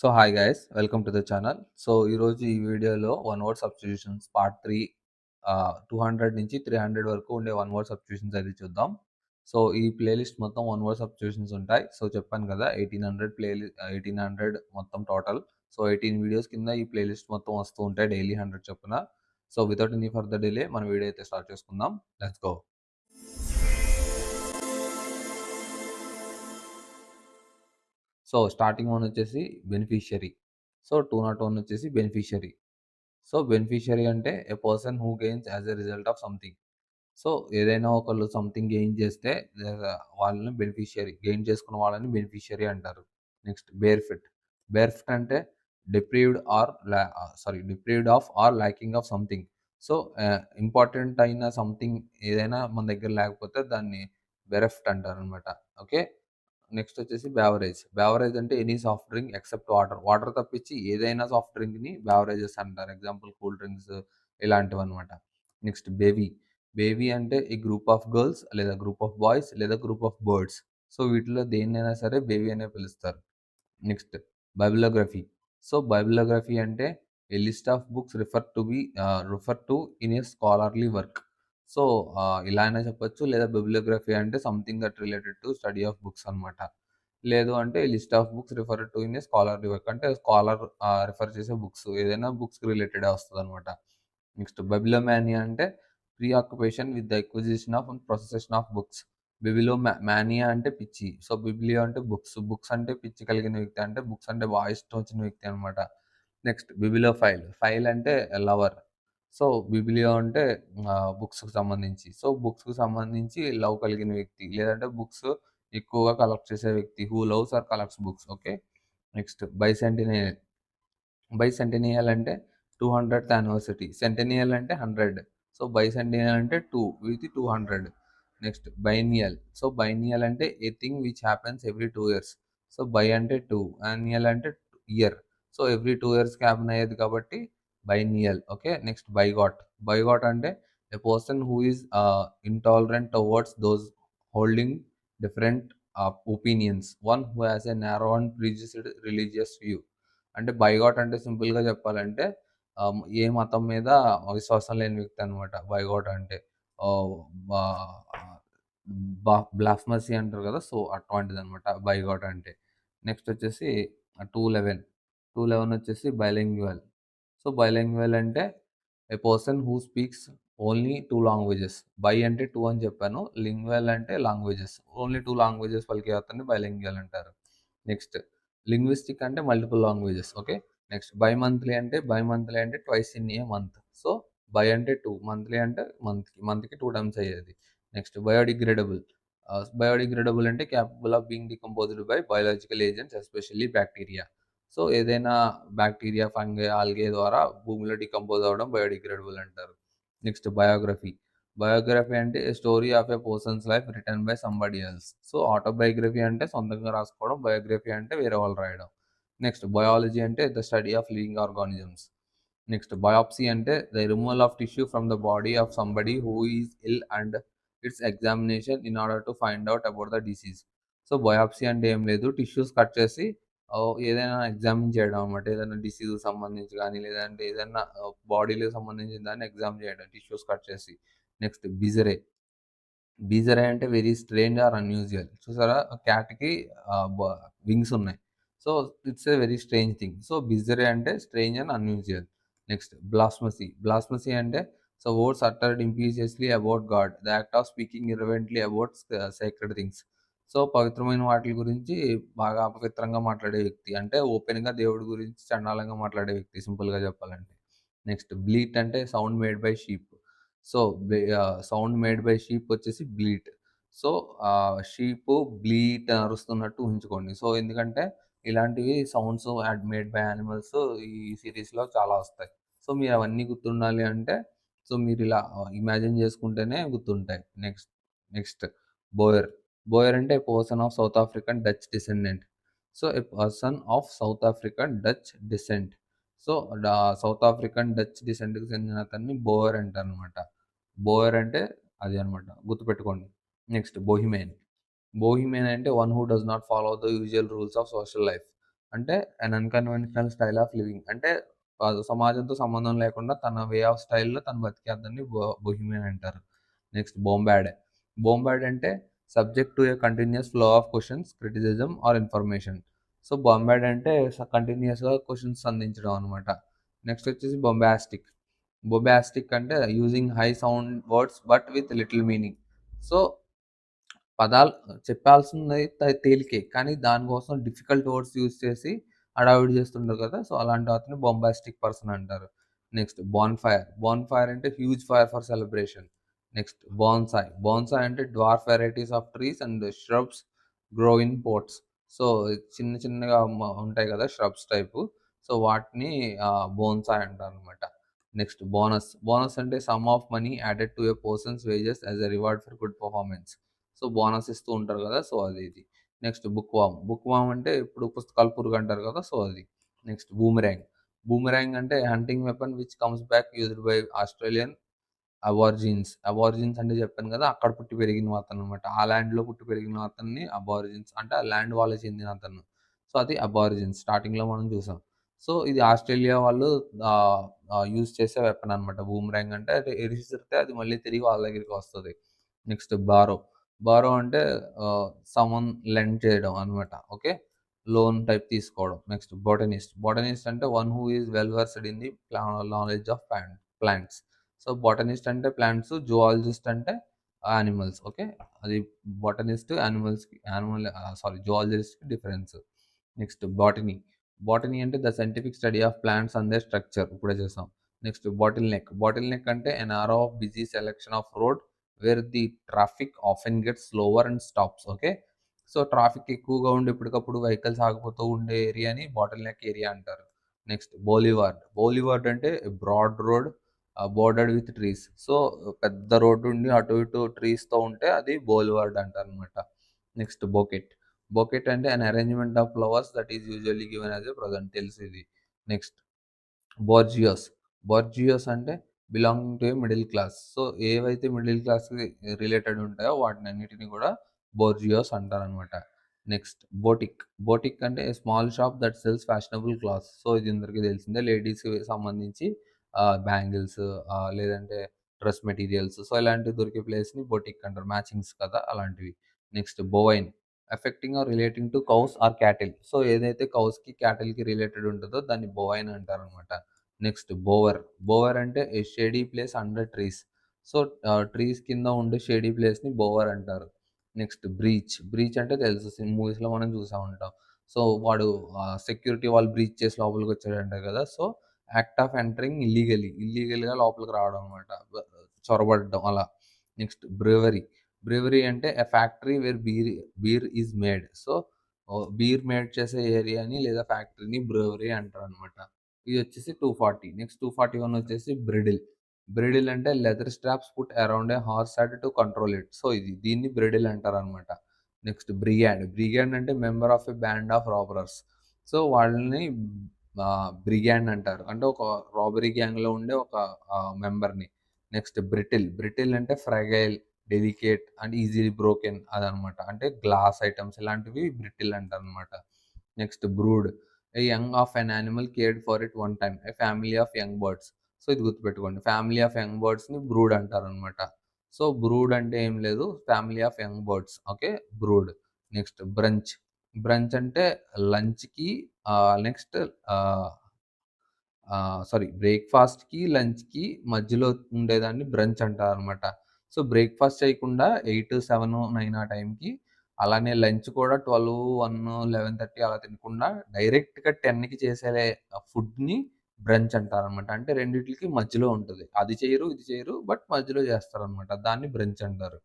So hi guys welcome to the channel. So ఈరోజు ఈ వీడియోలో వన్ వర్డ్ సబ్స్టిట్యూషన్స్ పార్ట్ 3 200 నుంచి 300 వరకు ఉండే వన్ వర్డ్ సబ్స్టిట్యూషన్స్ అయితే చూద్దాం. సో ఈ ప్లేలిస్ట్ మొత్తం వన్ వర్డ్ సబ్స్టిట్యూషన్స్ ఉంటాయి. సో చెప్పాను కదా 1800 మొత్తం టోటల్. సో 18 వీడియోస్ కింద ఈ ప్లేలిస్ట్ మొత్తం వస్తూ ఉంటాయి డైలీ 100 చొప్పున. So without any further delay మన వీడియో అయితే స్టార్ట్ చేసుకుందాం. Let's go. So starting one వచ్చేసి బెనిఫిషియరీ. సో 201 వచ్చేసి బెనిఫిషియరీ. సో బెనిఫిషియరీ అంటే a person who gains as a result of something. So ఏదైనా ఒకళ్ళు సంథింగ్ గెయిన్ చేస్తే వాళ్ళని బెనిఫిషియరీ, గెయిన్ చేసుకున్న వాళ్ళని బెనిఫిషియరీ అంటారు. Next bare fit. Bare fit అంటే deprived of or lacking of something. So important అయిన సంథింగ్ ఏదైనా మన దగ్గర లేకపోతే దాన్ని బెరెఫ్ట్ అంటారు అనమాట. ఓకే. నెక్స్ట్ వచ్చేసి బ్యావరేజ్. బ్యావరేజ్ అంటే any soft drink except water. Water తప్పించి ఏదైనా సాఫ్ట్ డ్రింక్‌ని బ్యావరేజెస్ అంటారు. ఎగ్జాంపుల్ కూల్ డ్రింక్స్ ఇలాంటివన్నమాట. Next baby. బేబీ అంటే ఈ గ్రూప్ ఆఫ్ గర్ల్స్ లేదా గ్రూప్ ఆఫ్ బాయ్స్ లేదా గ్రూప్ ఆఫ్ బర్డ్స్. సో వీటిలో దేన్నైనా సరే బేబీ అనే పిలుస్తారు. నెక్స్ట్ బైబిలోగ్రఫీ. సో బైబిలోగ్రఫీ అంటే a list of books refer to in a scholarly work. So ఇలా అయినా చెప్పొచ్చు. లేదా బిబ్లియోగ్రఫీ అంటే something that related to study of books అనమాట. లేదు అంటే list of books refer to in a scholarly work అంటే స్కాలర్ రిఫర్ చేసే బుక్స్ ఏదైనా బుక్స్‌కి రిలేటెడే వస్తదనమాట. నెక్స్ట్ బైబిలోమానియా అంటే preoccupation with the acquisition of and procession of books. Mania అంటే పిచ్చి. సో బిబ్లియో అంటే బుక్స్. బుక్స్ అంటే పిచ్చి కలిగిన వ్యక్తి. అంటే బుక్స్ అంటే బాగా ఇష్టం వచ్చిన వ్యక్తి అనమాట. నెక్స్ట్ బిబిలోఫైల్. ఫైల్ అంటే లవర్. సో బిబిలియో అంటే బుక్స్‌కి సంబంధించి. సో బుక్స్‌కి సంబంధించి లవ్ కలిగిన వ్యక్తి. లేదంటే బుక్స్ ఎక్కువగా కలెక్ట్ చేసే వ్యక్తి. Who loves or collects books. Okay. Next bicentennial. Bicentennial అంటే 200th యానివర్సరీ. సెంటెనియల్ అంటే 100. సో బైసెంటెనియల్ అంటే 2 విత్ 200. నెక్స్ట్ బైనియల్. సో బైనియల్ అంటే a thing which happens every 2 years. So bi అంటే 2, యాన్యుయల్ అంటే ఇయర్. సో ఎవ్రీ 2 ఇయర్స్‌కి హ్యాపెన్ అయ్యేది కాబట్టి బైనియల్. ఓకే. నెక్స్ట్ బైగాట్. బైగాట్ అంటే a person who is intolerant towards those holding different opinions. One who has a narrow and prejudiced religious view. అంటే బైగాట్ అంటే సింపుల్‌గా చెప్పాలంటే ఏ మతం మీద విశ్వాసం లేని వ్యక్తి అనమాట బైగాట్ అంటే. ఆహ్, బా బ్లాస్ఫమసీ అంటారు కదా! సో, అటువంటిదనమాట బైగాట్ అంటే. నెక్స్ట్ వచ్చేసి 211. 211 వచ్చేసి బైలింగ్యువల్. సో, బైలింగ్యువల్ అంటే a person who speaks only 2 languages. Bi అంటే 2 అని చెప్పాను. లింగ్వల్ అంటే లాంగ్వేజెస్. ఓన్లీ 2 లాంగ్వేజెస్ పలికే అతన్ని బైలింగ్యువల్ అంటారు. నెక్స్ట్ లింగ్విస్టిక్ అంటే multiple languages. Okay. Next bimonthly అంటే twice in a month. So, bi అంటే 2, మంత్లీ అంటే మంత్‌కి 2 టైమ్స్ అయ్యేది. Next biodegradable. బయోడిగ్రేడబుల్ అంటే capable of being decomposed by biological agents especially bacteria. So, ఏదైనా బ్యాక్టీరియా, ఫంగై, ఆల్గే ద్వారా భూమిలో డికంపోజ్ అవ్వడం బయోడిగ్రేడబుల్ అంటారు. Next biography. బయోగ్రఫీ అంటే a story of a person's life written by somebody else. So, autobiography అంటే సొంతంగా రాసుకోవడం. బయోగ్రఫీ అంటే వేరే వాళ్ళు రాయడం. నెక్స్ట్ బయాలజీ అంటే the study of living organisms. Next biopsy అంటే the removal of tissue from the body of somebody who is ill and its examination in order to find out about the disease. So, biopsy అంటే ఏం లేదు, tissues cut చేసి ఏదైనా examine చేయడం అనమాట. ఏదైనా డిసీజ్‌కి సంబంధించి గానీ, లేదంటే ఏదన్నా బాడీ‌కి సంబంధించిన దాన్ని ఎగ్జామిన్ చేయడం టిష్యూస్ కట్ చేసి. నెక్స్ట్ బిజరే. బీజరే అంటే వెరీ స్ట్రేంజ్ ఆర్ అన్‌యూజువల్. చూసారా క్యాట్‌కి ఆహ్, బ వింగ్స్ ఉన్నాయి. So, it's a very strange thing. So, bizarre అంటే strange and unusual. Next blasphemy. Blasphemy అంటే words uttered impiously about God. The act of speaking irreverently about sacred things. So, పవిత్రమైన వాటిల గురించి బాగా అపవిత్రంగా మాట్లాడే వ్యక్తి. అంటే ఓపెన్‌గా దేవుడి గురించి చండాలంగా మాట్లాడే వ్యక్తి సింపుల్‌గా చెప్పాలంటే. నెక్స్ట్ బ్లీట్ అంటే sound made by sheep. So, sound made by sheep వచ్చేసి బ్లీట్. సో, షీపు బ్లీట్ అని అరుస్తున్నట్టు ఊహించుకోండి. సో, ఎందుకంటే ఇలాంటివి సౌండ్స్ మేడ్ బై యానిమల్స్ ఈ సీరీస్‌లో చాలా వస్తాయి. సో, మీరు అవన్నీ గుర్తుండాలి అంటే సో, మీరిలా ఇమాజిన్ చేసుకుంటేనే గుర్తుంటాయి. Next Boer. బోయర్ అంటే person of South African Dutch descendant. So, a person of South African Dutch descent. So, South African Dutch డిసెంట్‌కి చెందిన అతన్ని బోయర్ అంటారనమాట. బోయర్ అంటే అది అనమాట. గుర్తుపెట్టుకోండి. నెక్స్ట్ బోహిమియన్. బోహిమియన్ అంటే one who does not follow the usual rules of social life. అంటే అన్ అన్‌కన్వెన్షనల్ స్టైల్ ఆఫ్ లివింగ్. అంటే సమాజంతో సంబంధం లేకుండా తన వే ఆఫ్ స్టైల్‌లో తను బతికేద్దాన్ని బొహీమియన్ అంటారు. Next bombard. బోంబాడ్ అంటే subject to a continuous flow of questions, criticism or information. So, bombard అంటే కంటిన్యూయస్‌గా క్వెషన్స్ అందించడం అనమాట. నెక్స్ట్ వచ్చేసి బొంబాస్టిక్. బొంబాస్టిక్ అంటే using high sound words but with little meaning. So, పదాలు చెప్పాల్సినయి తేలికే. కానీ దానికోసం డిఫికల్ట్ వర్డ్స్ యూజ్ చేసి హడావిడి చేస్తుంటారు కదా! సో, అలాంటి అతన్ని బొంబాస్టిక్ పర్సన్ అంటారు. Next bonfire. బాన్‌ఫైర్ అంటే huge fire for celebration. Next bonsai. Bonsai అంటే dwarf varieties of trees and shrubs grow in pots. So, చిన్న చిన్నగా ఉంటాయి కదా! Shrubs type. సో, వాటిని బోన్సాయ్ అంటారనమాట. Next bonus. బోనస్ అంటే sum of money added to a person's wages as a reward for good performance. So, bonus ఇస్తూ ఉంటారు గదా! సో, అది ఇది. Next bookworm. Book warm అంటే ఇప్పుడు పుస్తకాల పురుగు అంటారు కదా! సో, అది. Next boomerang. బూమెరాంగ్ అంటే hunting weapon which comes back used by Australian aborigines. Aborigines అంటే చెప్పాను కదా! అక్కడ పుట్టి పెరిగిన అతననమాట. ఆ ల్యాండ్‌లో పుట్టి పెరిగిన అతన్ని అబార్జిన్స్ అంటే ఆ ల్యాండ్ వాళ్ళకి చెందిన అతను. సో, అది అబార్జిన్స్. స్టార్టింగ్‌లో మనం చూసాం. సో, ఇది ఆస్ట్రేలియా వాళ్ళు యూజ్ చేసే వెపన్ అనమాట. బూమెరాంగ్ అంటే అది విసిరితే అది మళ్ళీ తిరిగి వాళ్ళ దగ్గరికి వస్తది. Next borrow. బారో అంటే సమ్‌వన్ లెండ్ చేయడం అనమాట. ఓకే. లోన్ టైప్ తీసుకోవడం. Next botanist. బోటనిస్ట్ అంటే one who is well versed in the knowledge of plants. So, botanist అంటే ప్లాంట్స్, జువాలజిస్ట్ అంటే యానిమల్స్. ఓకే. అది బోటనిస్ట్ జువాలజిస్ట్‌కి డిఫరెన్స్. Next botany. బాటనీ అంటే the scientific study of plants and their structure. ఇప్పుడే చూసాం. Next bottle neck. Bottle neck అంటే an arrow of busy selection of road wear the traffic often gets slower and stops. Okay. So, traffic ఎక్కువగా ఉండి ఎప్పటికప్పుడు vehicles ఆగిపోతూ ఉండే ఏరియాని bottle neck area అంటారు. Next boulevard. బోలివార్డ్ అంటే broad road bordered with trees. So, పెద్ద road ఉండి అటు ఇటు ట్రీస్‌తో ఉంటే అది బోలివార్డ్ అంటారనమాట. Next bouquet. బొకెట్ అంటే an arrangement of flowers that is usually given as a present తెలిసిది. Next bourgeois. బోర్జియోస్ అంటే belonging to a middle class. So, ఏవైతే మిడిల్ క్లాస్‌కి రిలేటెడ్ ఉంటాయో వాటినన్నిటిని కూడా బోర్జియోస్ అంటారనమాట. Next boutique. బోటిక్ అంటే a small shop that sells fashionable clothes. So, ఇది అందరికీ తెలిసిందే. లేడీస్‌కి సంబంధించి బ్యాంగిల్స్ లేదంటే డ్రెస్ మెటీరియల్స్. సో, ఇలాంటివి దొరికే ప్లేస్‌ని బోటిక్ అంటారు. మ్యాచింగ్స్ కదా! అలాంటివి. Next bovine. Affecting or relating to cows or cattle. So, ఏదైతే కౌస్‌కి, క్యాటిల్‌కి రిలేటెడ్ ఉంటదో దాన్ని బోవైన్ అంటారనమాట. Next bower. బోవర్ అంటే a shady place under trees. So, trees కింద ఉండే షేడీ ప్లేస్‌ని బోవర్ అంటారు. Next breach. బ్రీచ్ అంటే తెలుసు మూవీస్‌లో మనం చూసా ఉంటాం. సో, వాడు సెక్యూరిటీ వాళ్ళు బ్రీచ్ చేసి లోపలికొచ్చాడంటారు కదా! So, act of entering illegally. ఇల్లీగల్‌గా లోపలికి రావడం అనమాట. చొరబడడం అలా. Next brewery. బ్రూవరీ అంటే a factory where beer is made. So, beer made చేసే ఏరియాని లేదా ఫ్యాక్టరీని బ్రూవరీ అంటారనమాట. ఇదొచ్చేసి 240. నెక్స్ట్ 241 వచ్చేసి బ్రిడిల్. బ్రిడిల్ అంటే leather straps put around a horse head to control it. So, దీన్ని బ్రిడిల్ అంటారనమాట. Next brigand. బ్రిగాండ్ అంటే member of a band of robbers. So, వాళ్ళని బ్రిగాండ్ అంటారు. అంటే ఒక రాబరీ గ్యాంగ్‌లో ఉండే ఒక మెంబర్‌ని. Next brittle. బ్రిటిల్ అంటే fragile, delicate and easily broken అదనమాట. అంటే గ్లాస్ ఐటెమ్స్ ఇలాంటివి బ్రిటిల్ అంటారనమాట. Next brood. A young of an animal cared for at one time. A family of young birds. So, ఇది గుర్తుపెట్టుకోండి. ఫ్యామిలీ ఆఫ్ యంగ్ బర్డ్స్‌ని బ్రూడ్ అంటారనమాట. So, brood అంటే ఏం లేదు. Family of young birds. Okay. Brood. Next branch. Branch అంటే లంచ్‌కి next ఆహ్, బ్రేక్‌ఫాస్ట్‌కి, లంచ్‌కి మధ్యలో ఉండేదాన్ని బ్రంచ్ అంటారనమాట. సో, బ్రేక్‌ఫాస్ట్ చేయకుండా 8, 7, 9 ఆ టైంకి అలానే లంచ్ కూడా 12, 1, 11:30 అలా తినకుండా డైరెక్ట్‌గా 10కి చేసే ఫుడ్‌ని బ్రంచ్ అంటారనమాట. అంటే రెండిట్లికి మధ్యలో ఉంటది. అది చేయరు, ఇది చేయరు. బట్ మధ్యలో చేస్తారనమాట. దాన్ని బ్రంచ్ అంటారు.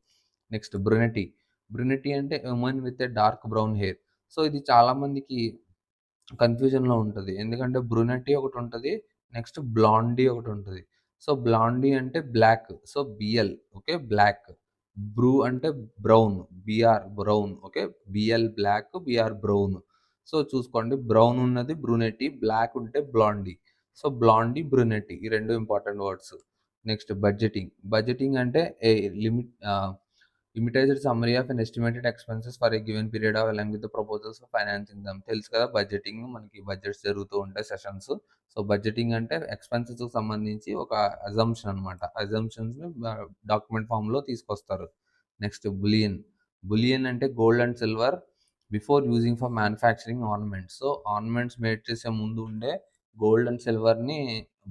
నెక్స్ట్ బ్రునెటీ. బ్రునెటీ అంటే woman with a dark brown hair. So, ఇది చాలా మందికి కన్‌ఫ్యూజన్‌లో ఉంటది. ఎందుకంటే బ్రునెట్టి ఒకటుంటది. నెక్స్ట్ బ్లాండీ ఒకటుంటది. సో, బ్లాండీ అంటే black. So, BL okay. Black. Brew అంటే brown. Brown okay. BL black, BR brown. So, చూసుకోండి బ్రౌన్ ఉన్నది బ్రునెట్టి, బ్లాక్ ఉంటే బ్లాండీ. సో, బ్లాండీ, బ్రునెట్టి ఈ 2 important words. Next budgeting. Budgeting అంటే limit itemized summary of an estimated expenses for a given period of along with the proposals for financing them. తెలుసు కదా budgeting మనకి budgets జరుగుతూ ఉంటాయి sessions. So, budgeting అంటే ఎక్స్‌పెన్సెస్‌కి సంబంధించి ఒక అజంప్షన్ అనమాట. అజంప్షన్స్‌ని డాక్యుమెంట్ ఫార్మ్‌లో తీసుకొస్తారు. Next bullion. బులియన్ అంటే gold and silver before using for manufacturing ornaments. So, ornaments made చేసే ముందు ఉండే గోల్డ్ అండ్ సిల్వర్‌ని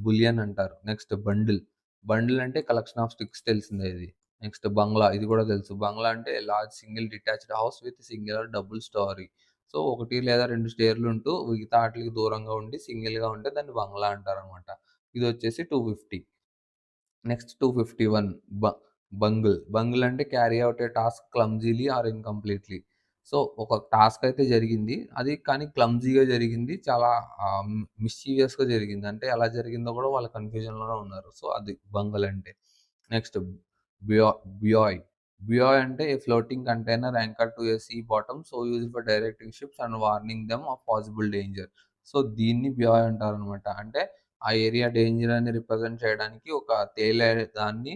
బులియన్ అంటారు. Next bundle. బండిల్ అంటే కలెక్షన్ ఆఫ్ స్టిక్స్ తెలిసిందే ఇది. నెక్స్ట్ బంగ్లా ఇది కూడా తెలుసు. బంగ్లా అంటే large single detached house with singular double storey. So, 1 లేదా 2 స్టేర్‌లుంటూ మిగతా ఆటిలికి దూరంగా ఉండి సింగిల్‌గా ఉంటే దాన్ని బంగ్లా అంటారనమాట. ఇదొచ్చేసి 250. నెక్స్ట్ 251 బ బంగిల్. బంగిల్ అంటే carry out a task clumsily or incompletely. So, ఒక టాస్క్ అయితే జరిగింది. అది కానీ క్లమ్జీగా జరిగింది. చాలా మిస్చీవియస్‌గా జరిగింది. అంటే ఎలా జరిగిందో కూడా వాళ్ళు కన్‌ఫ్యూజన్‌లోనే ఉన్నారు. సో, అది బంగిల్ అంటే. నెక్స్ట్ బ్యా బ్యాయ్. బ్యాయ్ అంటే a floating container anchored to a sea bottom so used for directing ships and warning them of possible danger. So, దీన్ని బ్యాయ్ అంటారనమాట. అంటే ఆ ఏరియా డేంజర్ అని రిప్రజెంట్ చేయడానికి ఒక తేలే దాన్ని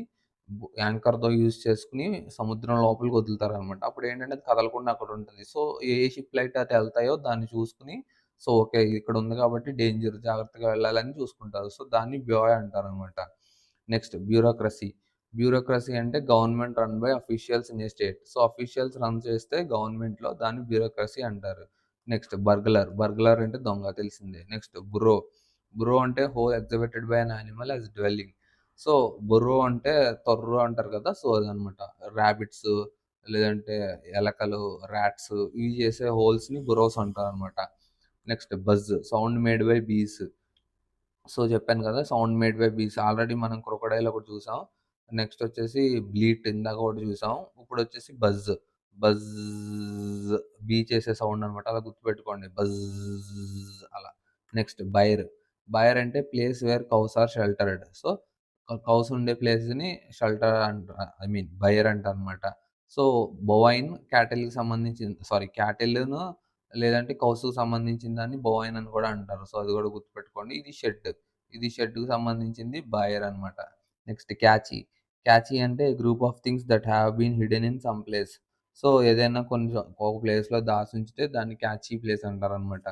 యాంకర్‌తో యూజ్ చేసుకొని సముద్రం లోపలికి వదులుతారనమాట. అప్పుడేంటంటే అది కదలకుండా అక్కడుంటది. సో, ఏ షిప్‌లయితే అటు ఎళ్తాయో దాన్ని చూసుకొని సో, ఓకే. ఇక్కడ ఉంది కాబట్టి డేంజర్ జాగ్రత్తగా వెళ్ళాలని చూసుకుంటారు. సో, దాన్ని బ్యోయ్ అంటారనమాట. Next bureaucracy. బ్యూరోక్రసీ అంటే government run by officials in a state. So, officials run చేస్తే గవర్నమెంట్‌లో దాన్ని బ్యూరోక్రసీ అంటారు. Next burglar. బర్గ్లర్ అంటే దొంగ తెలిసిందే. Next burrow. బ్రో అంటే hole exhibited by an animal as dwelling. So, burrow అంటే తొర్రో అంటారు కదా! సో, అదనమాట. రాబిట్స్ లేదంటే ఎలకలు, రాట్స్ ఇవి చేసే హోల్స్‌ని బుర్రోస్ అంటారనమాట. Next buzz sound made by bees. So, చెప్పాను కదా! Sound made by bees. Already మనం క్రొకొడైల్ ఒకటి చూసాం. నెక్స్ట్ వచ్చేసి బ్లీట్ ఇందాక ఒకటి చూసాం. ఇప్పుడొచ్చేసి బజ్. బజ్ బీ చేసే సౌండ్ అనమాట. అలా గుర్తుపెట్టుకోండి. బజ్ అలా. Next byre. బైర్ అంటే place where cows are sheltered. So, cows ఉండే ప్లేస్‌ని షెల్టర్ ఐ మీన్ బైర్ అంటారనమాట. సో, బొవైన్ క్యాటిల్‌కి సంబంధించింది క్యాటిల్‌ను లేదంటే కౌస్‌కి సంబంధించిన దాన్ని బోవైన్ అని కూడా అంటారు. సో, అది కూడా గుర్తుపెట్టుకోండి. ఇది షెడ్. ఇది షెడ్‌కి సంబంధించింది బయర్ అనమాట. Next cache. క్యాచీ అంటే group of things that have been hidden in some place. So, ఏదైనా కొంచెం ఒక ప్లేస్‌లో దాసుంచితే దాన్ని క్యాచీ ప్లేస్ అంటారనమాట.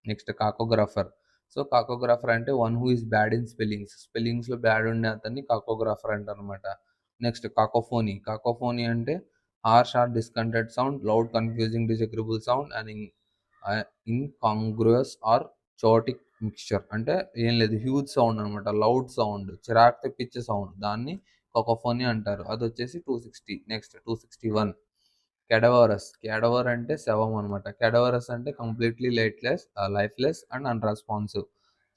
Next cacographer. సో, కాకోగ్రాఫర్ అంటే one who is bad in spellings. స్పెల్లింగ్స్‌లో బ్యాడ్ ఉండే అతన్ని కాకోగ్రాఫర్ అంటారనమాట. Next cacophony. కాకోఫోనీ అంటే harsh or discontent sound, loud, confusing, disagreeable sound and incongruous or chaotic mixture. అంటే ఏం లేదు హ్యూజ్ సౌండ్ అనమాట. లౌడ్ సౌండ్, చిరాకు తెప్పించే సౌండ్. దాన్ని కాకోఫోనీ అంటారు. అదొచ్చేసి 260. నెక్స్ట్ 261 కెడవరస్. కెడవర్ అంటే శవం అనమాట. కెడవరస్ అంటే completely lifeless and unresponsive.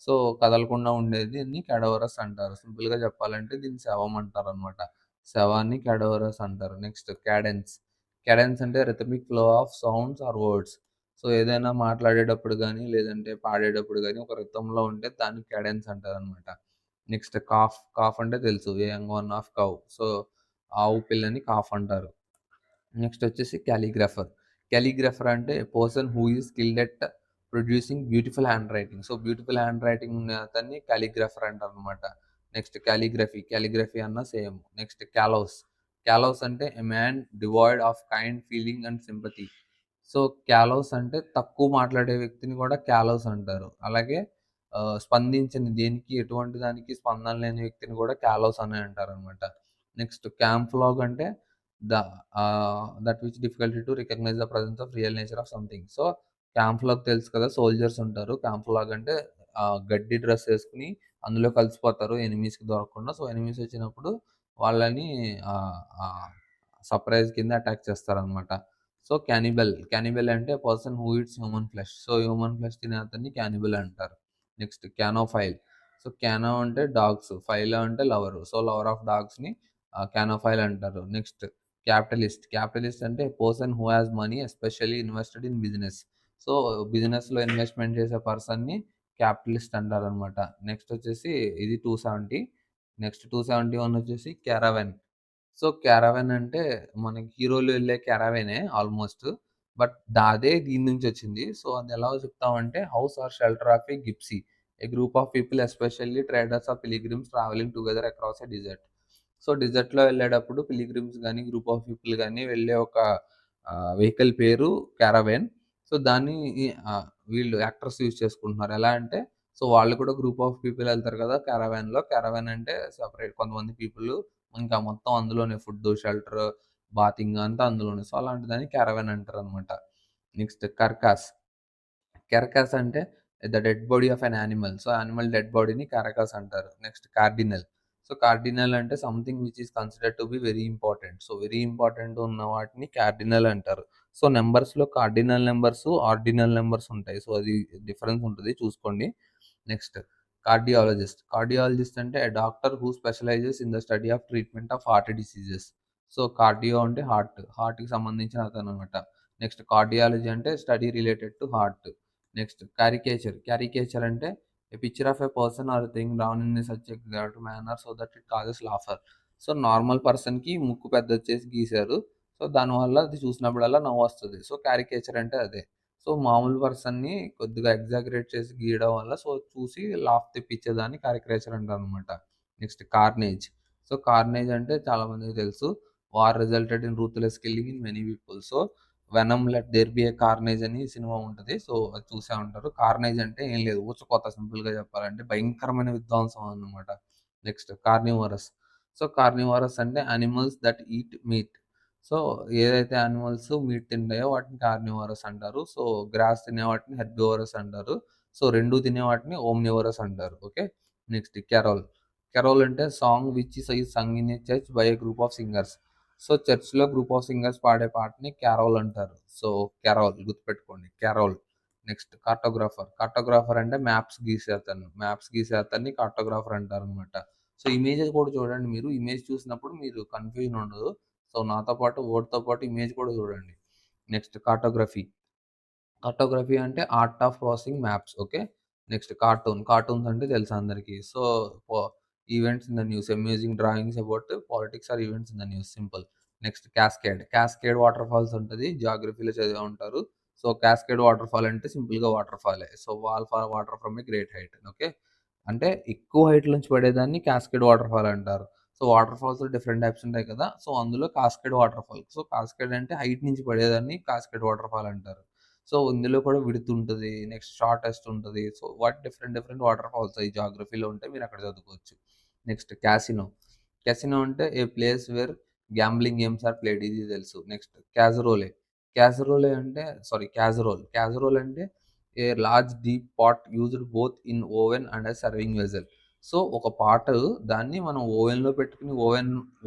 So, కదలకుండా ఉండేదిని కెడవరస్ అంటారు. సింపుల్‌గా చెప్పాలంటే దీన్ని శవం అంటారనమాట. శవాన్ని కెడవరస్ అంటారు. Next cadence. క్యాడెన్స్ అంటే rhythmic flow of sounds or words. So, ఏదైనా మాట్లాడేటప్పుడు గానీ, లేదంటే పాడేటప్పుడు గానీ ఒక రిథమ్‌లో ఉంటే దాన్ని క్యాడెన్స్ అంటారనమాట. Next cough. కాఫ్ అంటే తెలుసు. A young one of cow. So, ఆవు పిల్లని కాఫ్ అంటారు. నెక్స్ట్ వచ్చేసి కాలిగ్రాఫర్. కాలిగ్రాఫర్ అంటే person who is skilled at producing beautiful hand writing. So, beautiful hand writing ఉన్న అతన్ని కాలిగ్రాఫర్ అంటారనమాట. Next calligraphy. కాలిగ్రఫీ అన్నా సేమ్. Next callous. కాలోస్ అంటే a man devoid of kind feeling and sympathy. So, callous అంటే తక్కువ మాట్లాడే వ్యక్తిని కూడా కాలోస్ అంటారు. అలాగే స్పందించని దేనికి ఎటువంటి దానికి స్పందన లేని వ్యక్తిని కూడా కాలోస్ అనే అంటారనమాట. నెక్స్ట్ క్యాంఫ్లాగ్ అంటే the that which difficulty to recognize the presence of real nature of something. So, camouflage తెలుసు కదా! సోల్జర్స్ ఉంటారు. క్యాంఫ్లాగ్ అంటే గడ్డి డ్రెస్ ఏసుకొని అందులో కలిసిపోతారు ఎనిమీస్‌కి దొరకకుండా. సో, ఎనిమీస్ వచ్చినప్పుడు వాళ్ళని ఆహ్, ఆహ్, సర్ప్రైజ్ కింద అటాక్ చేస్తారనమాట. So, cannibal. క్యానిబల్ అంటే person who eats human flesh. So, human flesh తినే అతన్ని క్యానిబల్ అంటారు. నెక్స్ట్ క్యానోఫైల్. సో, క్యానో అంటే డాగ్స్. ఫైల్ అంటే లవరు. సో, లవర్ ఆఫ్ డాగ్స్‌ని క్యానోఫైల్ అంటారు. Next capitalist. క్యాపిటలిస్ట్ అంటే person who has money especially invested in business. So, బిజినెస్‌లో investment చేసే పర్సన్‌ని క్యాపిటలిస్ట్ అంటారనమాట. నెక్స్ట్ వచ్చేసి ఇది 270. నెక్స్ట్ 271 వచ్చేసి క్యారవాన్. సో, క్యారవాన్ అంటే మనకి హీరోలు ఎళ్ళే క్యారవానే ఆల్‌మోస్ట్. బట్ అదే దీని నుంచొచ్చింది. సో, అదెలా చెప్తామంటే house or shelter of a gypsy. A group of people especially traders or pilgrims travelling together across a desert. So, డెజర్ట్‌లో వెళ్ళేటప్పుడు పిల్గ్రిమ్స్ గాని, గ్రూప్ ఆఫ్ పీపుల్ గాని వెళ్ళే ఒక వెహికల్ పేరు క్యారవాన్. సో, దాన్ని వీళ్ళు యాక్టర్స్ యూజ్ చేసుకుంటున్నారు. ఎలా అంటే, సో, వాళ్ళు కూడా గ్రూప్ ఆఫ్ పీపుల్ ఎళ్తారు కదా! క్యారవాన్‌లో. క్యారవాన్ అంటే సెపరేట్ కొంతమంది పీపుల్ ఇంకా మొత్తం అందులోనే ఫుడ్డు, షెల్టర్, బాతింగ్ అంతా అందులోనే. సో, అలాంటి దాన్ని క్యారవాన్ అంటారనమాట. Next carcass. కెరకాస్ అంటే the dead body of an animal. So, animal dead బాడీని కారకాస్ అంటారు. Next cardinal. సో, కార్డినల్ అంటే something which is considered to be very important. So, very important ఉన్న వాటిని కార్డినల్ అంటారు. సో, నంబర్స్‌లో cardinal numbers, ordinal numbers ఉంటాయి. So, అది difference ఉంటది చూసుకోండి. Next cardiologist. కార్డియాలజిస్ట్ అంటే a doctor who specialises in the study of treatment of heart diseases. So, cardio అంటే హార్ట్. హార్ట్‌కి సంబంధించిన అతననమాట. నెక్స్ట్ కార్డియాలజీ అంటే study related to heart. Next caricature. Caricature అంటే a picture of a person or thing drawn in such a manner so that it causes laughter. So, normal పర్సన్‌కి ముక్కు పెద్దది చేసి గీశారు. So, దానివల్ల అది చూసినప్పుడల్లా నవ్వొస్తది. సో, క్యారికేచర్ అంటే అదే. సో, మామూలు పర్సన్‌ని కొద్దిగా ఎగ్జాగరేట్ చేసి గీయడం వల్ల సో, చూసి లాఫ్ తెప్పించేదాన్ని క్యారికేచర్ అంటారనమాట. Next carnage. సో, కార్నేజ్ అంటే చాలా మందికి తెలుసు. War resulted in ruthless killing in many people. So, 'venom let there be a carnage' అని సినిమా ఉంటది. సో, అది చూసే ఉంటారు. కార్నేజ్ అంటే ఏం లేదు ఊచకోత సింపుల్‌గా చెప్పాలంటే భయంకరమైన విధ్వంసం అన్నమాట. Next carnivorous. సో, కార్నివోరస్ అంటే animals that eat meat. So, ఏదైతే యానిమల్స్ మీట్ తింటాయో వాటిని కార్నివోరస్ అంటారు. సో, గ్రాస్ తినే వాటిని హెర్బివోరస్ అంటారు. సో, 2 తినే వాటిని ఓమ్నివోరస్ అంటారు. ఓకే. నెక్స్ట్ కెరోల్. కెరోల్ అంటే song which is Sung in a church by a group of singers. So, చర్చ్‌లో గ్రూప్ ఆఫ్ సింగర్స్ పాడే పాటని క్యారోల్ అంటారు. సో, క్యారోల్ గుర్తుపెట్టుకోండి. క్యారోల్. Next cartographer. కార్టోగ్రాఫర్ అంటే మ్యాప్స్ గీసే అతను. మ్యాప్స్ గీసే అతన్ని కార్టోగ్రాఫర్ అంటారనమాట. సో, ఇమేజెస్ కూడా చూడండి మీరు. ఇమేజ్ చూసినప్పుడు మీరు కన్‌ఫ్యూజన్ ఉండదు. సో, నాతో పాటు వర్డ్‌తో పాటు ఇమేజ్ కూడా చూడండి. Next cartography. కార్టోగ్రఫీ అంటే art of crossing maps. Okay. Next cartoon. Cartoons అంటే తెలుసు అందరికి. సో, పొ events in the news, amazing drawings about politics or events in the news simple. Next cascade. Cascade water falls ఉంటది. జియోగ్రఫీలో చదివే ఉంటారు. So, cascade water fall అంటే సింపుల్‌గా వాటర్ ఫాలే. So, wall fall water from a great height. Okay. అంటే ఎక్కువ height నుంచి పడేదాన్ని క్యాస్కేడ్ వాటర్ ఫాల్ అంటారు. సో, వాటర్ ఫాల్స్‌లో డిఫరెంట్ టైప్స్ ఉంటాయి కదా! సో, అందులో cascade water fall. So, cascade అంటే హైట్ నుంచి పడేదాన్ని కాస్కేడ్ వాటర్ ఫాల్ అంటారు. సో, ఇందులో కూడా విడ్త్ ఉంటది. నెక్స్ట్ షార్టెస్ట్ ఉంటది. సో, వాటి డిఫరెంట్ డిఫరెంట్ వాటర్ ఫాల్స్ అయి జాగ్రఫీలో ఉంటాయి. మీరక్కడ చదువుకోవచ్చు. Next casino. క్యాసినో అంటే ఏ place where gambling games are played ఇది తెలుసు. నెక్స్ట్ క్యాజరోలే. క్యాజరోలే అంటే సారీ క్యాజరోల్. క్యాజరోల్ అంటే a large deep pot used both in oven and a serving vessel. So, ఒక పాటు దాన్ని మనం ఓవెన్‌లో పెట్టుకొని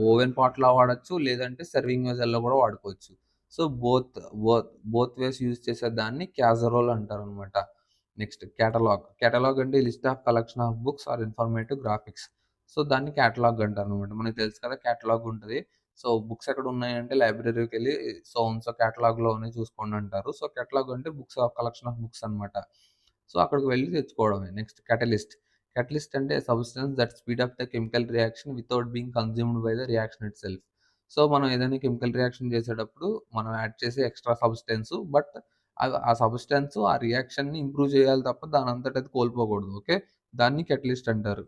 ఓవెన్ పాట్‌లా వాడొచ్చు. లేదంటే సర్వింగ్ వెసెల్‌లో కూడా వాడుకోవచ్చు. సో, బోత్ వేస్ యూజ్ చేసే దాన్ని క్యాజరోల్ అంటారనమాట. Next catalogue. కేటలాగ్ అంటే list of collection of books or informative graphics. So, దాన్ని కేటలాగ్ అంటారనమాట. మనకు తెలుసు కదా! కేటలాగ్ ఉంటది. సో, బుక్స్ ఎక్కడున్నాయంటే లైబ్రరీకెళ్ళి సో అండ్ సో కేటలాగ్‌లో ఉన్నాయి చూసుకోండి అంటారు. సో, కేటలాగ్ అంటే బుక్స్ కలెక్షన్ ఆఫ్ బుక్స్ అనమాట. సో, అక్కడికి వెళ్లి తెచ్చుకోవడమే. Next catalyst. కేటలిస్ట్ అంటే substance that speed up the chemical reaction without being consumed by the reaction itself. So, మనం ఏదైనా కెమికల్ రియాక్షన్ చేసేటప్పుడు మనం యాడ్ చేసే ఎక్స్‌ట్రా సబ్‌స్టెన్స్ బట్ ఆ సబ్‌స్టెన్స్ ఆ రియాక్షన్‌ని ఇంప్రూవ్ చేయాలి తప్ప దానంతట అది కోల్పోకూడదు. ఓకే. దాన్ని కేటలిస్ట్ అంటారు.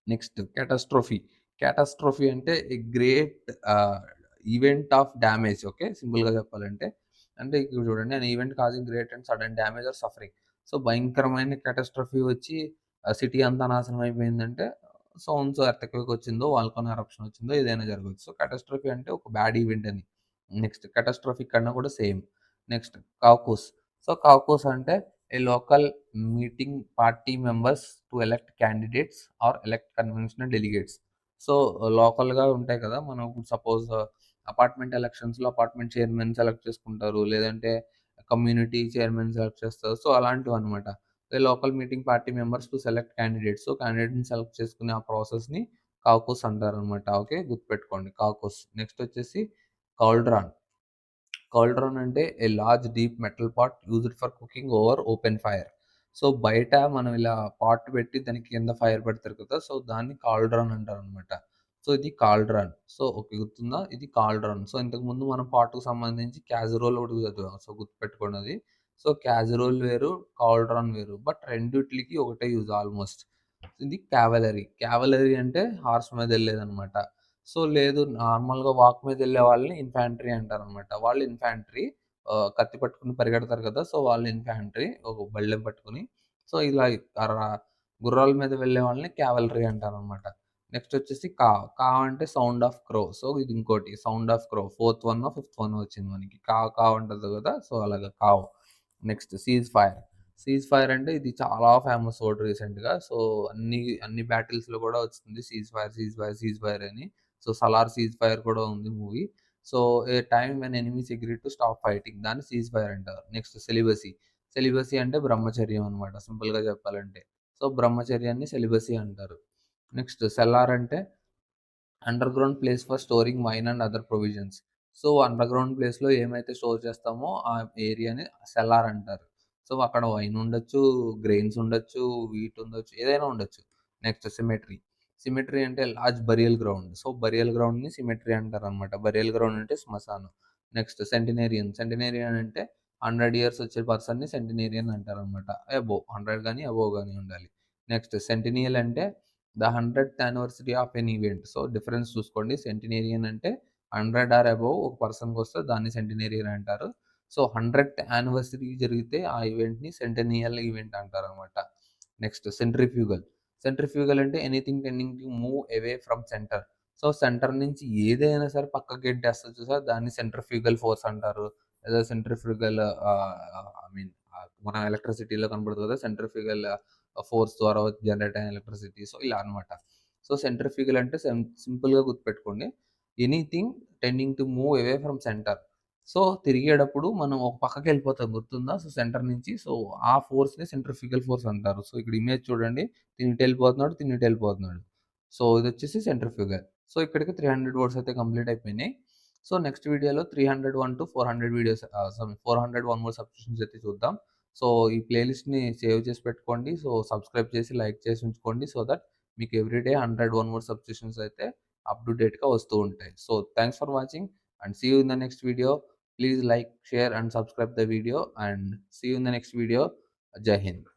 నెక్స్ట్ క్యాటాస్ట్రోఫీ. క్యాటాస్ట్రోఫీ అంటే a great event of damage. Okay. సింపుల్‌గా చెప్పాలంటే. అంటే ఇక్కడ చూడండి an event causing great and sudden damage are suffering. So, భయంకరమైన క్యాటాస్ట్రోఫీ వచ్చి సిటీ అంతా నాశనం అయిపోయిందంటే సో అండ్ సో ఎర్త్‌క్వేక్ వచ్చిందో, వాల్కనో ఎరప్షన్ వచ్చిందో ఏదైనా జరగొచ్చు. సో, క్యాటాస్ట్రోఫీ అంటే ఒక బ్యాడ్ ఈవెంట్ అని. నెక్స్ట్ క్యాటాస్ట్రోఫిక్ కన్నా కూడా same. Next caucus. So, caucus అంటే a local meeting party members to elect candidates or elect conventional delegates. So, లోకల్‌గా ఉంటాయి కదా! మనం ఇప్పుడు సపోజ్ అపార్ట్మెంట్ ఎలక్షన్స్‌లో అపార్ట్మెంట్ చైర్మన్ సెలెక్ట్ చేసుకుంటారు. లేదంటే కమ్యూనిటీ చైర్మన్ సెలెక్ట్ చేస్తారు. సో, అలాంటివన్నమాట. Local meeting party members to select candidates. So, క్యాండిడేట్‌ని సెలెక్ట్ చేసుకునే ఆ ప్రాసెస్‌ని కాకూస్ అంటారనమాట. ఓకే. గుర్తుపెట్టుకోండి కాకూస్. నెక్స్ట్ వచ్చేసి కౌల్డ్రాన్. కౌల్డ్రాన్ అంటే a large deep metal pot used for cooking over open fire. So, బయట మనం ఇలా పాట్ పెట్టి దానికి కింద ఫైర్ పెడతారు కదా! సో, దాన్ని కాల్డ్రాన్ అంటారనమాట. సో, ఇది కాల్డ్రాన్. So, okay. గుర్తుందా? ఇది కాల్డ్రాన్. సో, ఇంతకుముందు మనం పాట్‌కి సంబంధించి క్యాజరోల్ ఒకటి చదివాం. సో, గుర్తుపెట్టుకోండి అది. సో, క్యాజరోల్ వేరు, కాల్డ్రాన్ వేరు. బట్ రెండిట్లికి ఒకటే యూజ్ ఆల్‌మోస్ట్. ఇది కావెలరీ. కావెలరీ అంటే హార్స్ మీద ఎళ్ళేదనమాట. సో, లేదు నార్మల్‌గా వాక్ మీదెళ్ళే వాళ్ళని ఇన్ఫాంట్రీ అంటారనమాట. వాళ్ళు ఇన్ఫాంట్రీ కత్తి పట్టుకొని పరిగెడతారు కదా! సో, వాళ్ళు ఇన్ఫాంట్రీ ఒక బళ్ళెం పట్టుకొని. సో, ఇలా గుర్రాల మీద వెళ్ళే వాళ్ళని కావల్రీ అంటారనమాట. నెక్స్ట్ వచ్చేసి కావ్. కావ్ అంటే సౌండ్ ఆఫ్ క్రో. సో, ఇది ఇంకోటి సౌండ్ ఆఫ్ క్రో. ఫోర్త్ వన్నో, ఫిఫ్త్ వన్నో వచ్చింది మనకి. కావ్ కావ్ అంటది కదా! సో, అలాగా caw. Next cease fire. Cease fire అంటే ఇది చాలా ఫేమస్ వర్డ్ రీసెంట్‌గా. సో, అన్ని బ్యాటిల్స్‌లో కూడా వచ్చింది seize fire, cease fire, cease fire అని. సో, 'సలార్ సీజ్ ఫైర్' కూడా ఉంది movie. So, A time when enemies agree to stop fighting దాన్ని సీజ్ ఫైర్ అంటారు. Next celibacy. సెలిబసీ అంటే బ్రహ్మచర్యం అనమాట సింపుల్‌గా చెప్పాలంటే. సో, బ్రహ్మచర్యాన్ని సెలిబసీ అంటారు. నెక్స్ట్ సెల్లార్ అంటే underground place for storing wine and other provisions. So, underground ప్లేస్‌లో ఏమైతే స్టోర్ చేస్తామో ఆ ఏరియాని సెల్లార్ అంటారు. సో, అక్కడ వైన్ ఉండొచ్చు, గ్రెయిన్స్ ఉండొచ్చు, వీట్ ఉండొచ్చు, ఏదైనా ఉండొచ్చు. Next cemetery. సిమెట్రీ అంటే large burial ground. So, burial గ్రౌండ్‌ని సిమెట్రీ అంటారనమాట. బరియల్ గ్రౌండ్ అంటే శ్మశానం. నెక్స్ట్ సెంటినేరియన్. సెంటినేరియన్ అంటే 100 ఇయర్స్ వచ్చే పర్సన్‌ని సెంటినేరియన్ అంటారనమాట. అబోవ్ 100 గాని, అబోవ్ గాని ఉండాలి. నెక్స్ట్ సెంటినియల్ అంటే ద 100థ్ anniversary of an event. So, difference చూసుకోండి. సెంటినేరియన్ అంటే 100 ఆర్ అబోవ్ ఒక పర్సన్‌కొస్తే దాన్ని సెంటినేరియన్ అంటారు. సో, 100థ్ యానివర్సరీ జరిగితే ఆ ఈవెంట్‌ని సెంటినియల్ ఈవెంట్ అంటారనమాట. Next centrifugal. సెంట్రిఫ్యూగల్ అంటే anything tending to move away from centre. So, centre నుంచి ఏదైనా సరే పక్కకి గెంటేస్తది చూసారా దాన్ని సెంట్రిఫ్యూగల్ ఫోర్స్ అంటారు. లేదా సెంట్రిఫ్యూగల్ ఐ మీన్ మన ఎలక్ట్రిసిటీలో కనపడుతది కదా! సెంట్రిఫ్యూగల్ ఫోర్స్ ద్వారా జనరేట్ అయిన ఎలక్ట్రిసిటీ. సో, ఇలా అనమాట. సో, సెంట్రిఫ్యూగల్ అంటే సింపుల్‌గా గుర్తుపెట్టుకోండి. Anything tending to move away from centre. So, తిరిగేటప్పుడు మనం ఒక పక్కకెళ్ళిపోతాం గుర్తుందా? సో, సెంటర్ నుంచి. సో, ఆ ఫోర్స్‌ని సెంట్రిఫ్యూగల్ ఫోర్స్ అంటారు. సో, ఇక్కడ ఇమేజ్ చూడండి. తిను ఇటెళ్ళిపోతున్నాడు, తిను ఇటెళ్ళిపోతున్నాడు. సో, ఇదొచ్చేసి సెంట్రిఫ్యూగల్. సో, ఇక్కడికి 300 వర్డ్స్ అయితే కంప్లీట్ అయిపోయినాయి. సో, నెక్స్ట్ వీడియోలో 301-400 వీడియోస్ సారీ 401 మోర్ సబ్‌స్టిట్యూషన్స్ అయితే చూద్దాం. సో, ఈ ప్లేలిస్ట్‌ని సేవ్ చేసి పెట్టుకోండి. సో, సబ్స్క్రైబ్ చేసి, లైక్ చేసి ఉంచుకోండి. సో దట్ మీకు ఎవ్రీడే 101 మోర్ సబ్‌స్టిట్యూషన్స్ అయితే అప్ టు డేట్‌గా వస్తూ ఉంటాయి. So, thanks for watching and see you in the next video. Please like, share and subscribe the video and see you in the next video. Jai Hind.